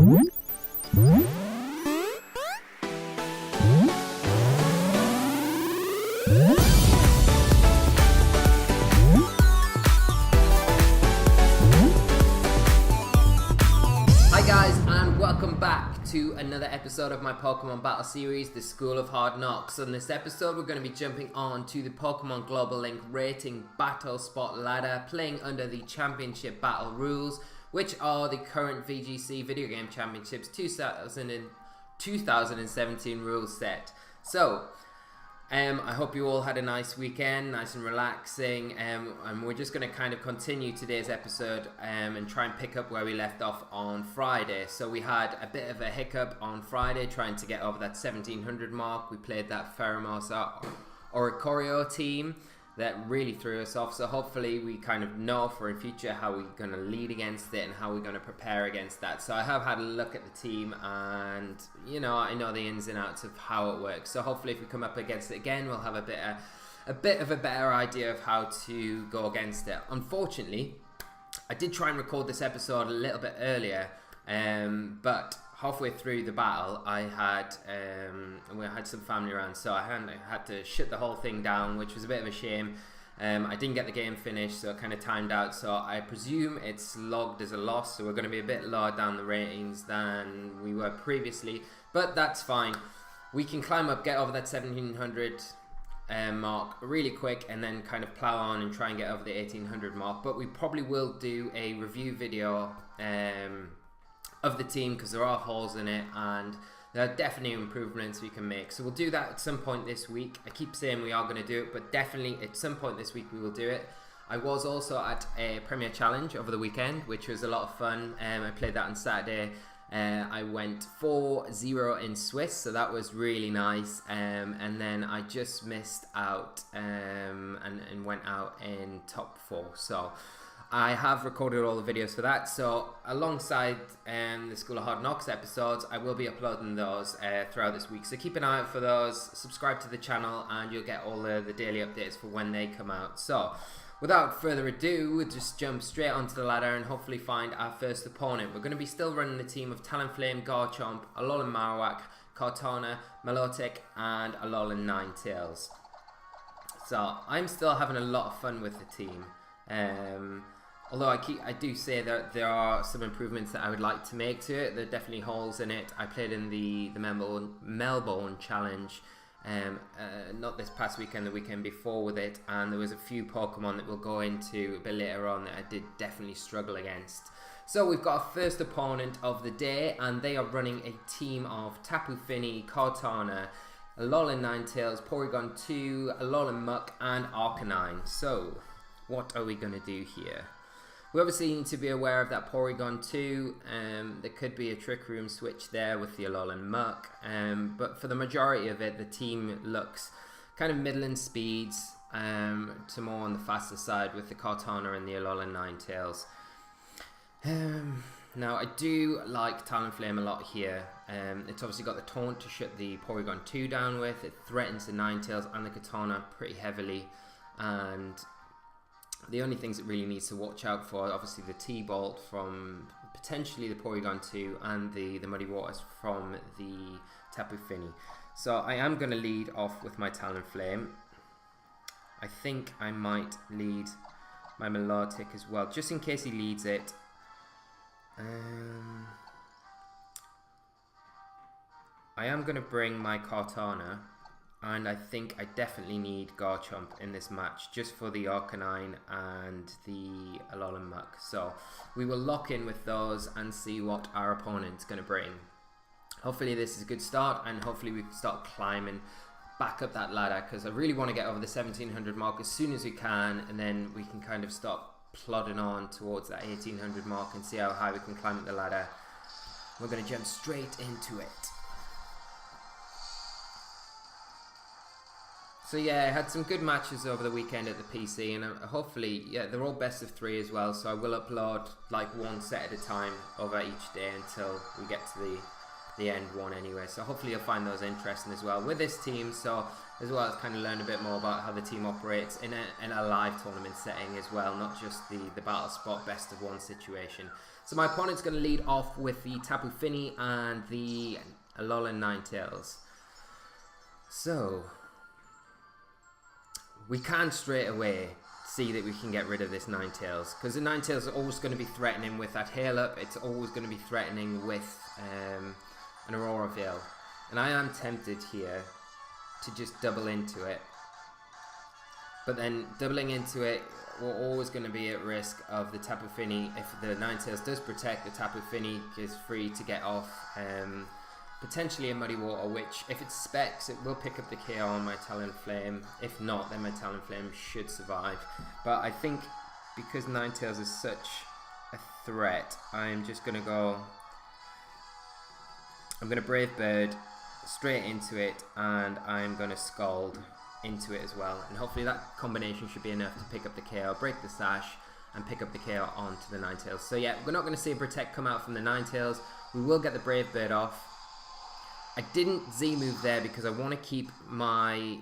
To another episode of my Pokemon Battle Series, the School of Hard Knocks. In this episode, we're going to be jumping on to the Pokemon Global Link Rating Battle Spot Ladder, playing under the Championship Battle rules, which are the current VGC Video Game Championships 2017 rules set. So, I hope you all had a nice weekend, nice and relaxing, and we're just going to kind of continue today's episode and try and pick up where we left off on Friday. So we had a bit of a hiccup on Friday trying to get over that 1700 mark. We played that Pheromosa Oricorio team that really threw us off, so hopefully we kind of know for in future how we're going to lead against it and how we're going to prepare against that. So I have had a look at the team and, you know, I know the ins and outs of how it works. So hopefully if we come up against it again, we'll have a bit of a better idea of how to go against it. Unfortunately, I did try and record this episode a little bit earlier, but halfway through the battle, we had some family around, so I had to shut the whole thing down, which was a bit of a shame. I didn't get the game finished, so it kind of timed out. So I presume it's logged as a loss, so we're going to be a bit lower down the ratings than we were previously, but that's fine. We can climb up, get over that 1700 mark really quick, and then kind of plow on and try and get over the 1800 mark. But we probably will do a review video of the team, because there are holes in it and there are definitely improvements we can make. So we'll do that at some point this week. I keep saying we are going to do it, but definitely at some point this week we will do it. I was also at a Premier Challenge over the weekend, which was a lot of fun. I played that on Saturday. I went 4-0 in Swiss, so that was really nice. And then I just missed out and went out in top 4. So I have recorded all the videos for that, so alongside the School of Hard Knocks episodes, I will be uploading those throughout this week. So keep an eye out for those, subscribe to the channel, and you'll get all the daily updates for when they come out. So, without further ado, we'll just jump straight onto the ladder and hopefully find our first opponent. We're going to be still running the team of Talonflame, Garchomp, Alolan Marowak, Kartana, Milotic, and Alolan Ninetales. So, I'm still having a lot of fun with the team. Although I do say that there are some improvements that I would like to make to it. There are definitely holes in it. I played in the Melbourne Challenge, not this past weekend, the weekend before with it, and there was a few Pokemon that we'll go into a bit later on that I did definitely struggle against. So we've got our first opponent of the day, and they are running a team of Tapu Fini, Kartana, Alolan Ninetales, Porygon 2, Alolan Muck, and Arcanine. So what are we going to do here? We obviously need to be aware of that Porygon 2. There could be a Trick Room switch there with the Alolan Muck. But for the majority of it, the team looks kind of middling speeds to more on the faster side with the Kartana and the Alolan Ninetales. Now, I do like Talonflame a lot here. It's obviously got the Taunt to shut the Porygon 2 down with. It threatens the Ninetales and the Kartana pretty heavily. And the only things it really needs to watch out for, obviously the T-Bolt from potentially the Porygon 2 and the Muddy Waters from the Tapu Fini. So I am going to lead off with my Talonflame. I think I might lead my Milotic as well, just in case he leads it. I am going to bring my Kartana. And I think I definitely need Garchomp in this match, just for the Arcanine and the Alolan Muck. So we will lock in with those and see what our opponent's going to bring. Hopefully this is a good start, and hopefully we can start climbing back up that ladder, because I really want to get over the 1700 mark as soon as we can, and then we can kind of start plodding on towards that 1800 mark and see how high we can climb up the ladder. We're going to jump straight into it. So yeah, I had some good matches over the weekend at the PC, and hopefully, yeah, they're all best of 3 as well, so I will upload like one set at a time over each day until we get to the end one anyway. So hopefully you'll find those interesting as well with this team. So as well as kind of learn a bit more about how the team operates in a live tournament setting as well, not just the battle spot best of one situation. So my opponent's going to lead off with the Tapu Fini and the Alolan Ninetales. So we can straight away see that we can get rid of this Ninetales, because the Ninetales are always going to be threatening with that hail up. It's always going to be threatening with an Aurora Veil, and I am tempted here to just double into it, but then doubling into it, we're always going to be at risk of the Tapu Fini. If the Ninetales does protect, the Tapu Fini is free to get off potentially a Muddy Water, which if it specs, it will pick up the KO on my Talonflame. If not, then my Talonflame should survive. But I think because Ninetales is such a threat, I'm just going to go... I'm going to Brave Bird straight into it, and I'm going to Scald into it as well. And hopefully that combination should be enough to pick up the KO, break the Sash, and pick up the KO onto the Ninetales. So yeah, we're not going to see a Protect come out from the Ninetales. We will get the Brave Bird off. I didn't Z-move there because I want to keep my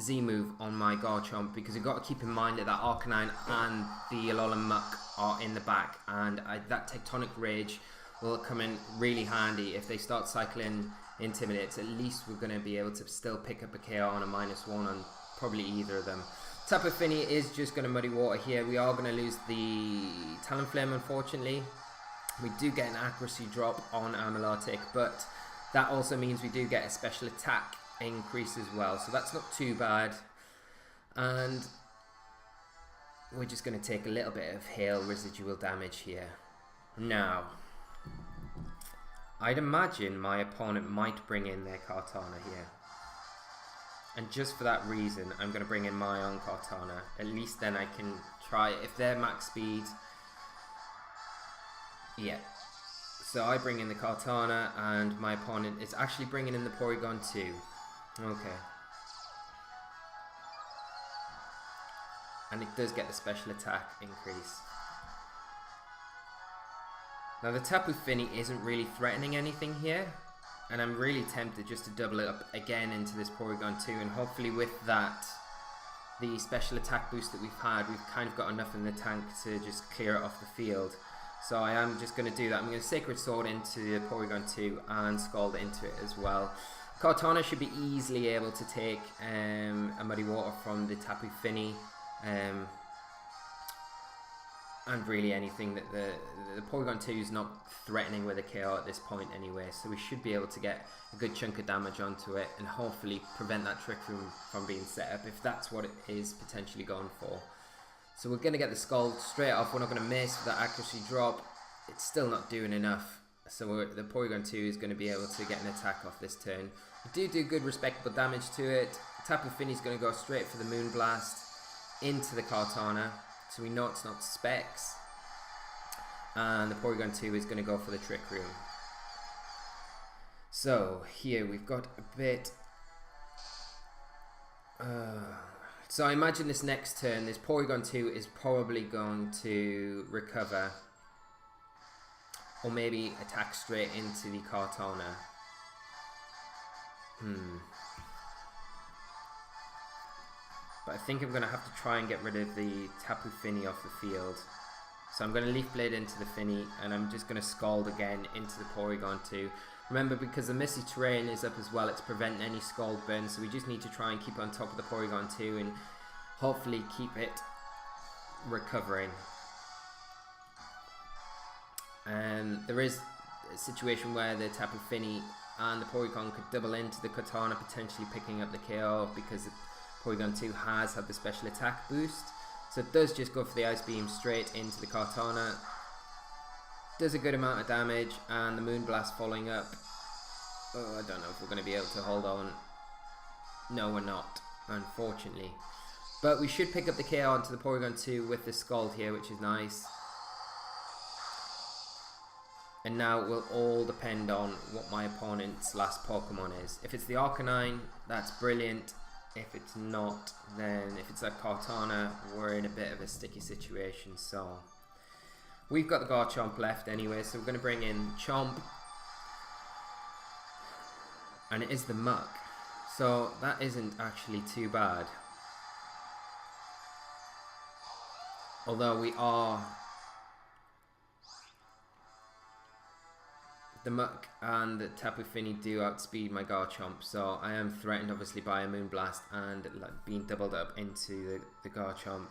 Z-move on my Garchomp, because you've got to keep in mind that Arcanine and the Alolan Muck are in the back, and that Tectonic Rage will come in really handy if they start cycling Intimidates. At least we're going to be able to still pick up a KO on a -1 on probably either of them. Tapu Fini is just going to Muddy Water here. We are going to lose the Talonflame, unfortunately. We do get an accuracy drop on Armalotic, but that also means we do get a special attack increase as well, so that's not too bad. And we're just going to take a little bit of hail residual damage here. Now, I'd imagine my opponent might bring in their Kartana here. And just for that reason, I'm going to bring in my own Kartana. At least then I can try, if they're max speed, yeah. So I bring in the Kartana, and my opponent is actually bringing in the Porygon 2. Okay. And it does get the special attack increase. Now the Tapu Fini isn't really threatening anything here, and I'm really tempted just to double it up again into this Porygon 2, and hopefully with that, the special attack boost that we've had, we've kind of got enough in the tank to just clear it off the field. So I am just going to do that. I'm going to Sacred Sword into the Porygon 2 and Scald into it as well. Kartana should be easily able to take a Muddy Water from the Tapu Fini. And really anything that the Porygon 2 is not threatening with a KO at this point anyway. So we should be able to get a good chunk of damage onto it and hopefully prevent that Trick Room from being set up, if that's what it is potentially going for. So we're going to get the Scald straight off. We're not going to miss with that accuracy drop. It's still not doing enough. So the Porygon 2 is going to be able to get an attack off this turn. We do good respectable damage to it. Tapu Fini is going to go straight for the Moonblast into the Kartana. So we know it's not Specs. And the Porygon 2 is going to go for the Trick Room. So here we've got a bit... So I imagine this next turn, this Porygon 2 is probably going to recover, or maybe attack straight into the Kartana. But I think I'm going to have to try and get rid of the Tapu Fini off the field. So I'm going to Leaf Blade into the Fini, and I'm just going to Scald again into the Porygon 2. Remember, because the Misty Terrain is up as well, it's preventing any Scald burn, so we just need to try and keep on top of the Porygon 2 and hopefully keep it recovering. There is a situation where the Tapu Fini and the Porygon could double into the Kartana, potentially picking up the KO, because the Porygon 2 has had the special attack boost. So it does just go for the Ice Beam straight into the Kartana. Does a good amount of damage, and the Moonblast following up. Oh, I don't know if we're going to be able to hold on. No, we're not, unfortunately. But we should pick up the KO onto the Porygon 2 with the Scald here, which is nice. And now it will all depend on what my opponent's last Pokemon is. If it's the Arcanine, that's brilliant. If it's not, then if it's a Kartana, we're in a bit of a sticky situation. So we've got the Garchomp left anyway, so we're going to bring in Chomp. And it is the muck. So that isn't actually too bad. Although we are... The muck and the Tapu Fini do outspeed my Garchomp, so I am threatened obviously by a Moonblast and like being doubled up into the Garchomp.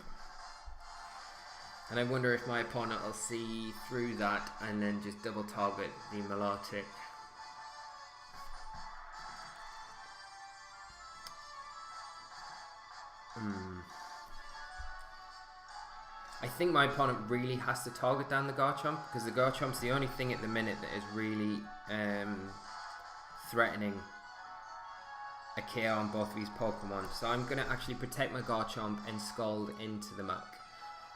And I wonder if my opponent will see through that and then just double target the Melodic. I think my opponent really has to target down the Garchomp, because the Garchomp's the only thing at the minute that is really threatening a KO on both of these Pokemon. So I'm going to actually protect my Garchomp and Scald into the muck.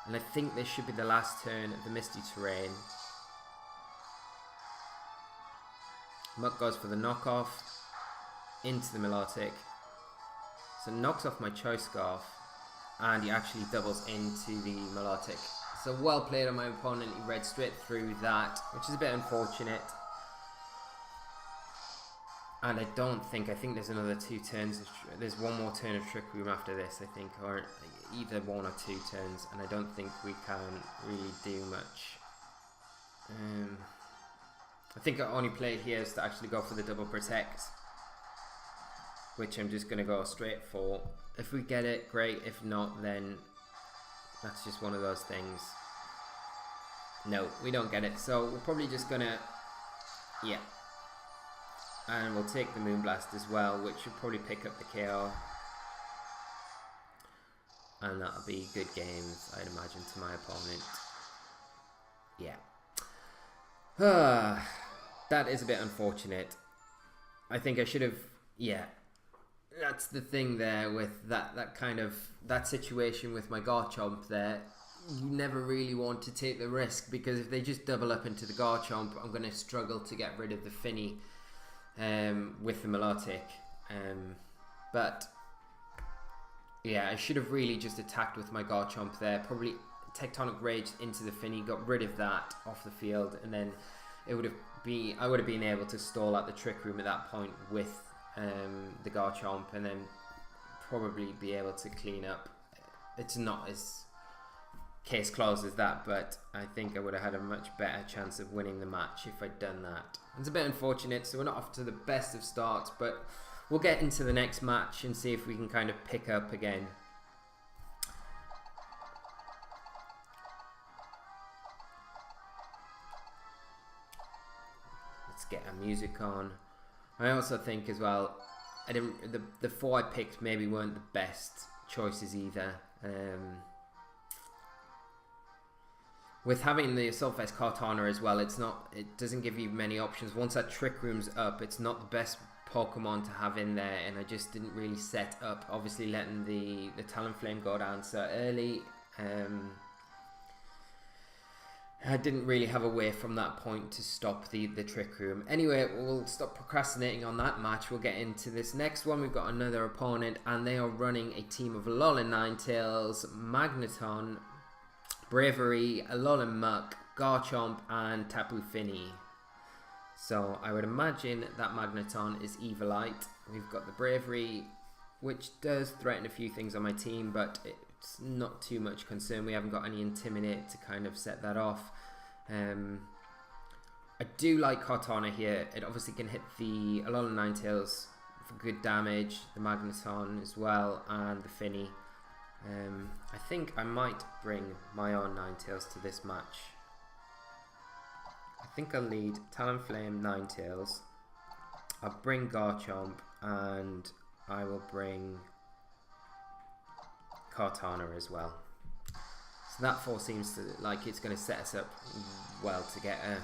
And I think this should be the last turn of the Misty Terrain. Muck goes for the knockoff into the Melodic. So knocks off my Choice Scarf. And he actually doubles into the Melodic. So well played on my opponent. He read straight through that, which is a bit unfortunate. And I think there's another 2 turns. There's one more turn of Trick Room after this, I think, or either 1 or 2 turns. And I don't think we can really do much. I think our only play here is to actually go for the double protect, which I'm just going to go straight for. If we get it, great. If not, then that's just one of those things. No, we don't get it. So we're probably just going to... Yeah. And we'll take the Moonblast as well, which should probably pick up the KO. And that'll be good games, I'd imagine, to my opponent. Yeah. That is a bit unfortunate. I think I should have... Yeah. That's the thing there with that situation with my Garchomp there. You never really want to take the risk, because if they just double up into the Garchomp, I'm going to struggle to get rid of the Fini with the Melodic. But yeah, I should have really just attacked with my Garchomp there. Probably Tectonic Rage into the Fini, got rid of that off the field, and then I would have been able to stall out the Trick Room at that point with the Garchomp, and then probably be able to clean up. It's not as case closed as that, but I think I would have had a much better chance of winning the match if I'd done that. It's a bit unfortunate, so we're not off to the best of starts, but we'll get into the next match and see if we can kind of pick up again. Let's get our music on. I also think as well, the 4 I picked maybe weren't the best choices either. With having the Assault Vest Kartana as well, it doesn't give you many options. Once that Trick Room's up, it's not the best Pokemon to have in there, and I just didn't really set up, obviously letting the Talonflame go down so early. I didn't really have a way from that point to stop the Trick Room. Anyway, we'll stop procrastinating on that match. We'll get into this next one. We've got another opponent, and they are running a team of Alolan Ninetales, Magneton, Bravery, Alolan Muck, Garchomp, and Tapu Fini. So I would imagine that Magneton is Evilite. We've got the Bravery, which does threaten a few things on my team, but it's not too much concern. We haven't got any Intimidate to kind of set that off. I do like Kartana here. It obviously can hit the Alolan Ninetales for good damage, the Magneton as well, and the Fini. I think I might bring my own Ninetales to this match. I think I'll lead Talonflame Ninetales. I'll bring Garchomp, and I will bring Kartana as well. So that 4 seems to like it's going to set us up well to get a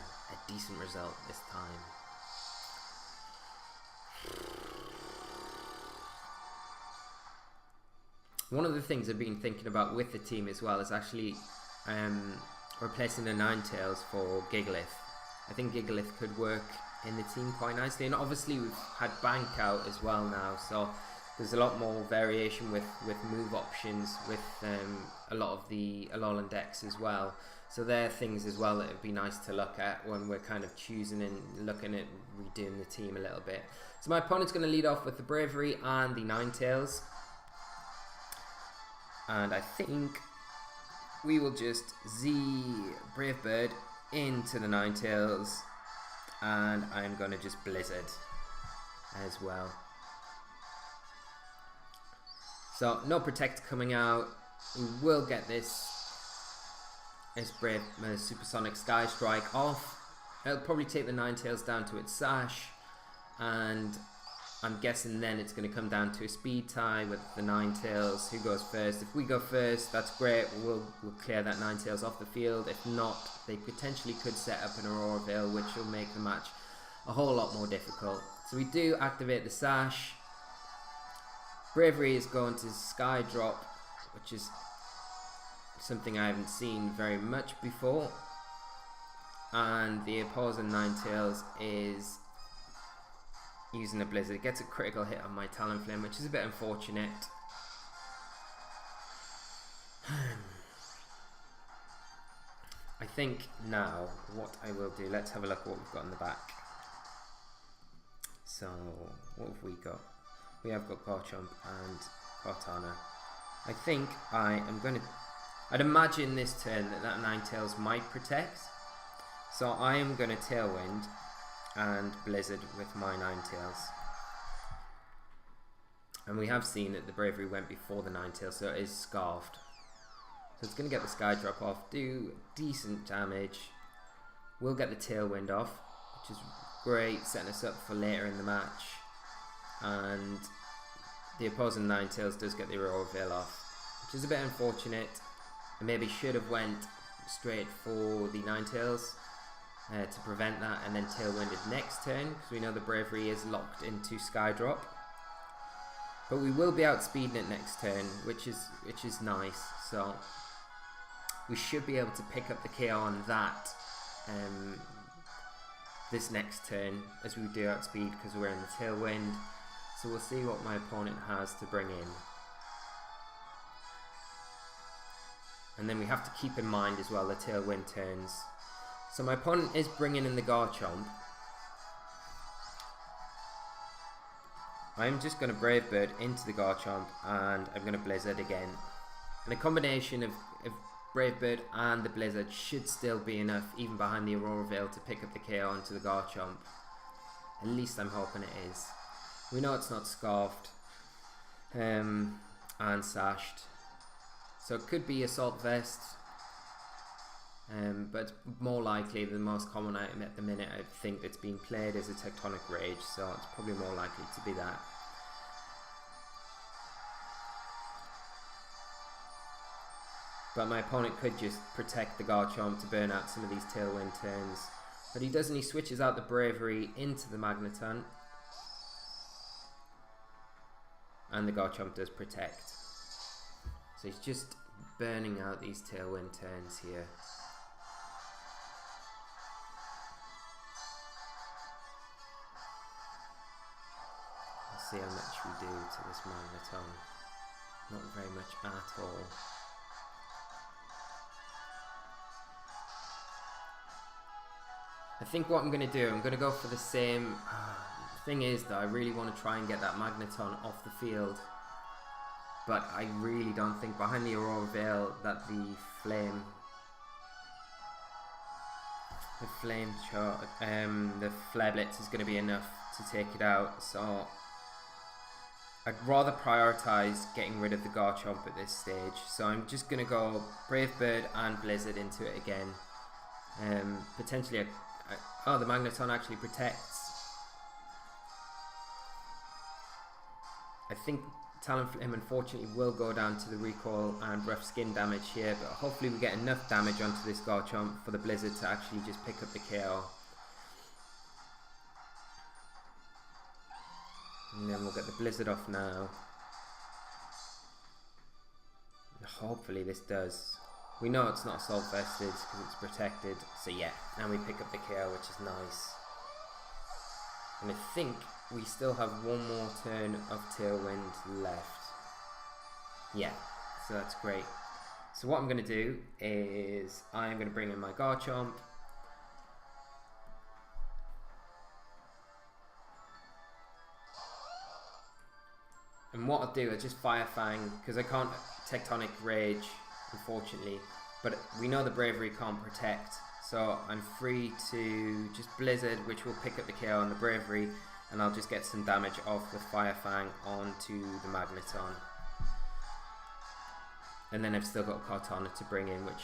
decent result this time. One of the things I've been thinking about with the team as well is actually replacing the Ninetales for Gigalith. I think Gigalith could work in the team quite nicely, and obviously we've had Bank out as well now, so there's a lot more variation with move options with a lot of the Alolan decks as well. So there are things as well that would be nice to look at when we're kind of choosing and looking at redoing the team a little bit. So my opponent's going to lead off with the Bravery and the Ninetales. And I think we will just Z Brave Bird into the Ninetales. And I'm going to just Blizzard as well. So no Protect coming out. We will get this Brave Supersonic Sky Strike off. It'll probably take the Ninetales down to its Sash, and I'm guessing then it's going to come down to a speed tie with the Ninetales. Who goes first? If we go first, that's great. We'll clear that Ninetales off the field. If not, they potentially could set up an Aurora Veil, which will make the match a whole lot more difficult. So we do activate the Sash. Bravery is going to Sky Drop, which is something I haven't seen very much before. And the opposing Ninetales is using a Blizzard. It gets a critical hit on my Talonflame, which is a bit unfortunate. I think now what I will do, let's have a look at what we've got in the back. So what have we got? We have got Garchomp and Kartana. I think I am going to... I'd imagine this turn that Ninetales might protect. So I am going to Tailwind and Blizzard with my Ninetales. And we have seen that the Bravery went before the Ninetales, so it is Scarfed. So it's going to get the Sky Drop off, do decent damage. We'll get the Tailwind off, which is great, setting us up for later in the match. And the opposing Ninetales does get the Aurora Veil off, which is a bit unfortunate. I maybe should have went straight for the Ninetales to prevent that, and then Tailwinded next turn, because we know the Bravery is locked into Sky Drop. But we will be outspeeding it next turn, which is nice. So we should be able to pick up the KO on that this next turn, as we do outspeed because we're in the Tailwind. So we'll see what my opponent has to bring in. And then we have to keep in mind as well the Tailwind turns. So my opponent is bringing in the Garchomp. I'm just going to Brave Bird into the Garchomp, and I'm going to Blizzard again. And a combination of Brave Bird and the Blizzard should still be enough, even behind the Aurora Veil, to pick up the KO onto the Garchomp. At least I'm hoping it is. We know it's not Scarfed and Sashed, so it could be Assault Vest, but it's more likely the most common item at the minute I think that's being played is a Tectonic Rage, so it's probably more likely to be that. But my opponent could just protect the Garchomp to burn out some of these Tailwind turns, but he doesn't. He switches out the Bravery into the Magneton. And the Garchomp does protect. So he's just burning out these Tailwind turns here. Let's see how much we do to this Magneton. Not very much at all. I think what I'm going to do, I'm going to go for the same... thing is that I really want to try and get that Magneton off the field, but I really don't think behind the Aurora Veil that the Flare Blitz is going to be enough to take it out. So I'd rather prioritize getting rid of the Garchomp at this stage. So I'm just going to go Brave Bird and Blizzard into it again. Potentially, oh, the Magneton actually protects. I think Talonflame unfortunately will go down to the recoil and rough skin damage here, but hopefully we get enough damage onto this Garchomp for the Blizzard to actually just pick up the KO. And then we'll get the Blizzard off now. And hopefully this does. We know it's not Assault Vested because it's protected, so yeah, and we pick up the KO, which is nice. And I think we still have one more turn of Tailwind left. Yeah, so that's great. So what I'm going to do is I'm going to bring in my Garchomp. And what I'll do is just Fire Fang, because I can't Tectonic Rage, unfortunately. But we know the Bravery can't protect, so I'm free to just Blizzard, which will pick up the KO on the Bravery, and I'll just get some damage off with Fire Fang onto the Magneton. And then I've still got Kartana to bring in, which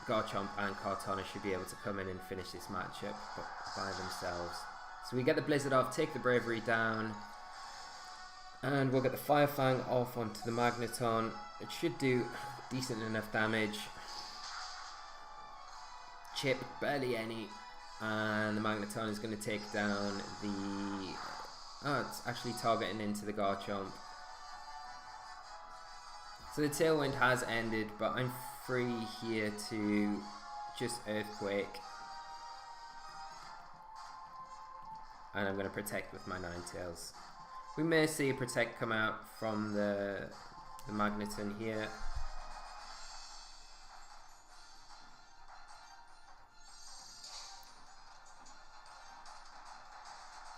Garchomp and Kartana should be able to come in and finish this matchup by themselves. So we get the Blizzard off, take the Bravery down, and we'll get the Fire Fang off onto the Magneton. It should do decent enough damage. Chip, barely any. And the Magneton is going to take down the... Oh, it's actually targeting into the Garchomp. So the Tailwind has ended, but I'm free here to just Earthquake. And I'm going to protect with my Ninetales. We may see a Protect come out from the Magneton here.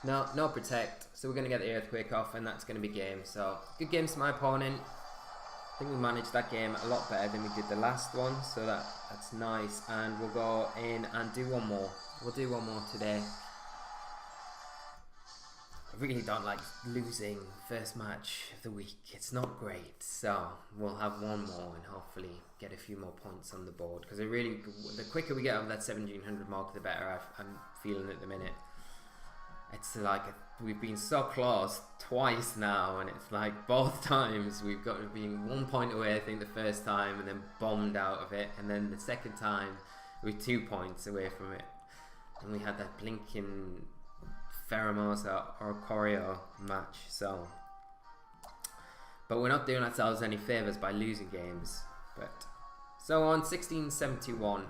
No Protect. So we're going to get the Earthquake off, and that's going to be game. So good game to my opponent. I think we managed that game a lot better than we did the last one, so that's nice. And we'll go in and do one more. We'll do one more today. I really don't like losing first match of the week. It's not great. So we'll have one more and hopefully get a few more points on the board. Because the quicker we get over that 1700 mark, the better I'm feeling at the minute. It's like we've been so close twice now, and it's like both times we've got to be 1 point away, I think, the first time, and then bombed out of it, and then the second time we're 2 points away from it. And we had that blinking Pheromosa or Choreo match, so. But we're not doing ourselves any favours by losing games. But so on 1671,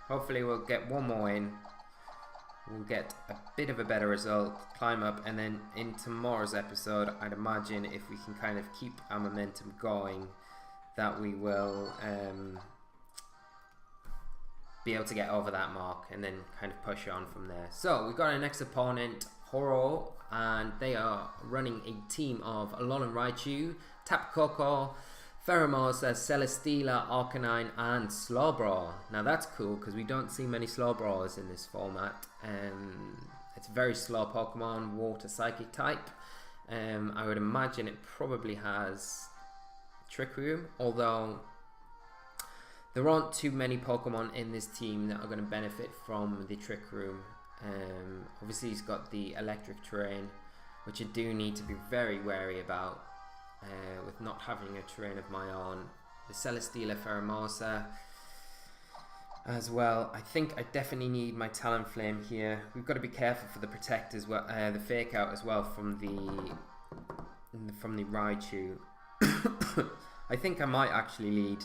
hopefully we'll get one more in. We'll get a bit of a better result, climb up, and then in tomorrow's episode, I'd imagine if we can kind of keep our momentum going, that we will be able to get over that mark and then kind of push on from there. So we've got our next opponent, Horo, and they are running a team of Alolan Raichu, Tapu Koko, Pheromosa, Celesteela, Arcanine, and Slowbro. Now that's cool because we don't see many Slowbros in this format. It's a very slow Pokemon, Water Psychic type. I would imagine it probably has Trick Room, although there aren't too many Pokemon in this team that are going to benefit from the Trick Room. Obviously he's got the electric terrain, which I do need to be very wary about. With not having a terrain of my own. The Celesteela, Pheromosa as well. I think I definitely need my Talonflame here. We've got to be careful for the Protect as well, the Fake Out as well from the Raichu. I think I might actually lead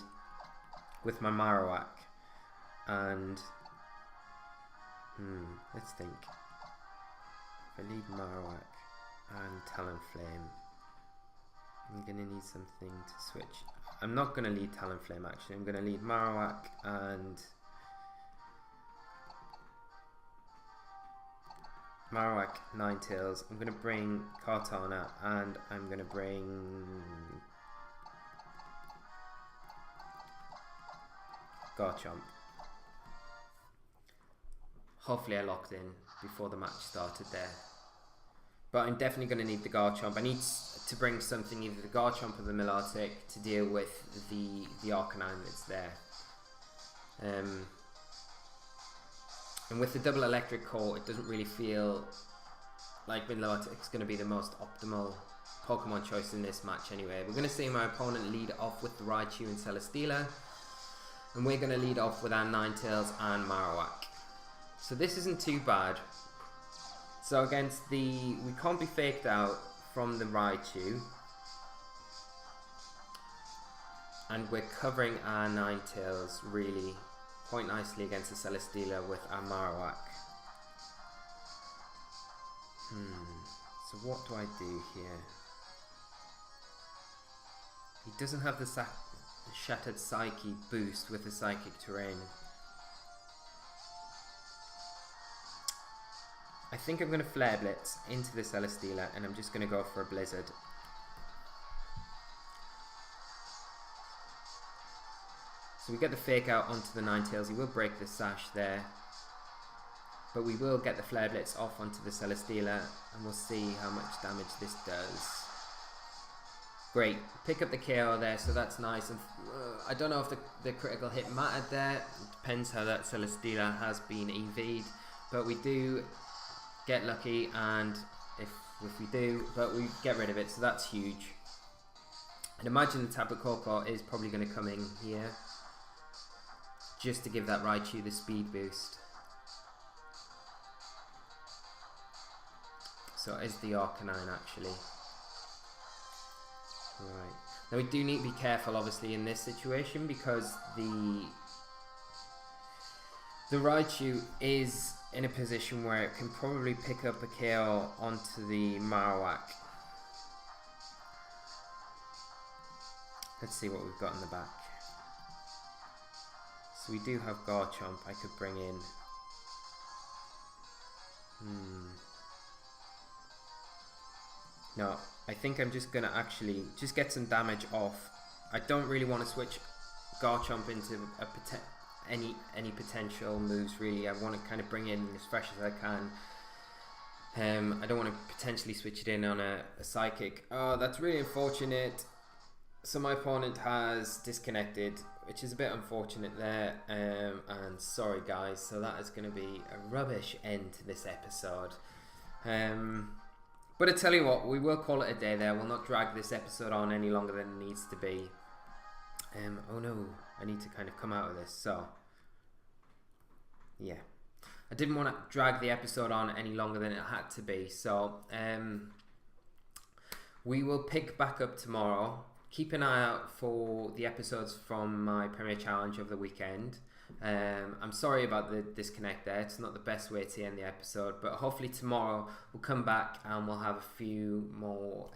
with my Marowak and let's think. If I lead Marowak and Talonflame, I'm going to need something to switch. I'm not going to lead Talonflame actually. I'm going to lead Marowak and Marowak, Ninetales. I'm going to bring Kartana and I'm going to bring Garchomp. Hopefully I locked in before the match started there. But I'm definitely going to need the Garchomp. I need to bring something, either the Garchomp or the Milotic, to deal with the Arcanine that's there. And with the double electric core, it doesn't really feel like Milotic's going to be the most optimal Pokemon choice in this match anyway. We're going to see my opponent lead off with the Raichu and Celesteela. And we're going to lead off with our Ninetales and Marowak. So this isn't too bad. So against we can't be faked out from the Raichu. And we're covering our Ninetales really quite nicely against the Celesteela with our Marowak. So what do I do here? He doesn't have the Shattered Psyche boost with the Psychic Terrain. I think I'm going to Flare Blitz into the Celesteela and I'm just going to go for a Blizzard. So we get the Fake Out onto the Ninetales. He will break the Sash there. But we will get the Flare Blitz off onto the Celesteela and we'll see how much damage this does. Great. Pick up the KO there, so that's nice. And I don't know if the critical hit mattered there. It depends how that Celesteela has been EV'd. But we do get lucky, and if we do, but we get rid of it, so that's huge. And imagine the Tapu Koko is probably going to come in here just to give that Raichu the speed boost. So it is the Arcanine actually. Right. Now we do need to be careful obviously in this situation because the Raichu is in a position where it can probably pick up a KO onto the Marowak. Let's see what we've got in the back. So we do have Garchomp I could bring in. No, I think I'm just gonna actually just get some damage off. I don't really want to switch Garchomp into any potential moves really. I want to kind of bring in as fresh as I can. I don't want to potentially switch it in on a Psychic. Oh, that's really unfortunate. So my opponent has disconnected, which is a bit unfortunate there. And sorry guys, so that is going to be a rubbish end to this episode. But I tell you what, we will call it a day there. We'll not drag this episode on any longer than it needs to be. Oh no, I need to kind of come out of this. So, yeah. I didn't want to drag the episode on any longer than it had to be. So, we will pick back up tomorrow. Keep an eye out for the episodes from my Premier Challenge of the weekend. I'm sorry about the disconnect there. It's not the best way to end the episode, but hopefully tomorrow we'll come back and we'll have a few more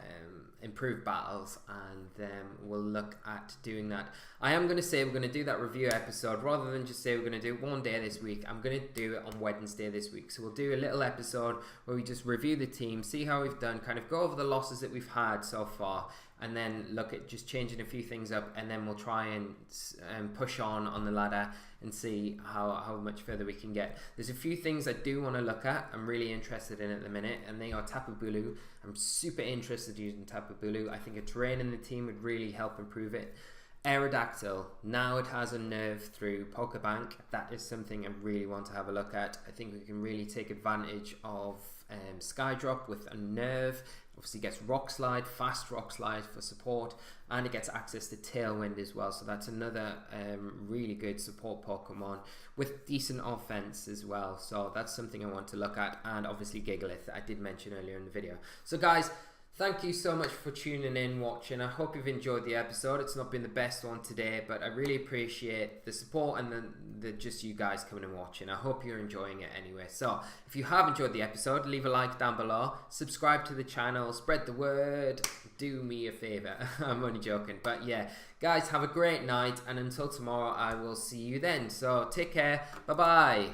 improved battles, and then we'll look at doing that. I am going to say we're going to do that review episode rather than just say we're going to do it one day this week. I'm going to do it on Wednesday this week. So we'll do a little episode where we just review the team, see how we've done, kind of go over the losses that we've had so far, and then look at just changing a few things up, and then we'll try and push on the ladder and see how much further we can get. There's a few things I do want to look at, I'm really interested in at the minute, and they are Tapu Bulu. I'm super interested in using Tapu Bulu. I think a terrain in the team would really help improve it. Aerodactyl, now it has a nerve through Pokebank. That is something I really want to have a look at. I think we can really take advantage of Skydrop with a nerve. Obviously gets Rock Slide, fast Rock Slide for support, and it gets access to Tailwind as well. So that's another really good support Pokemon with decent offense as well. So that's something I want to look at, and obviously Gigalith that I did mention earlier in the video. So guys, thank you so much for tuning in, watching. I hope you've enjoyed the episode. It's not been the best one today, but I really appreciate the support and the just you guys coming and watching. I hope you're enjoying it anyway. So if you have enjoyed the episode, leave a like down below, subscribe to the channel, spread the word, do me a favor. I'm only joking, but yeah, guys, have a great night, and until tomorrow I will see you then. So take care, bye bye.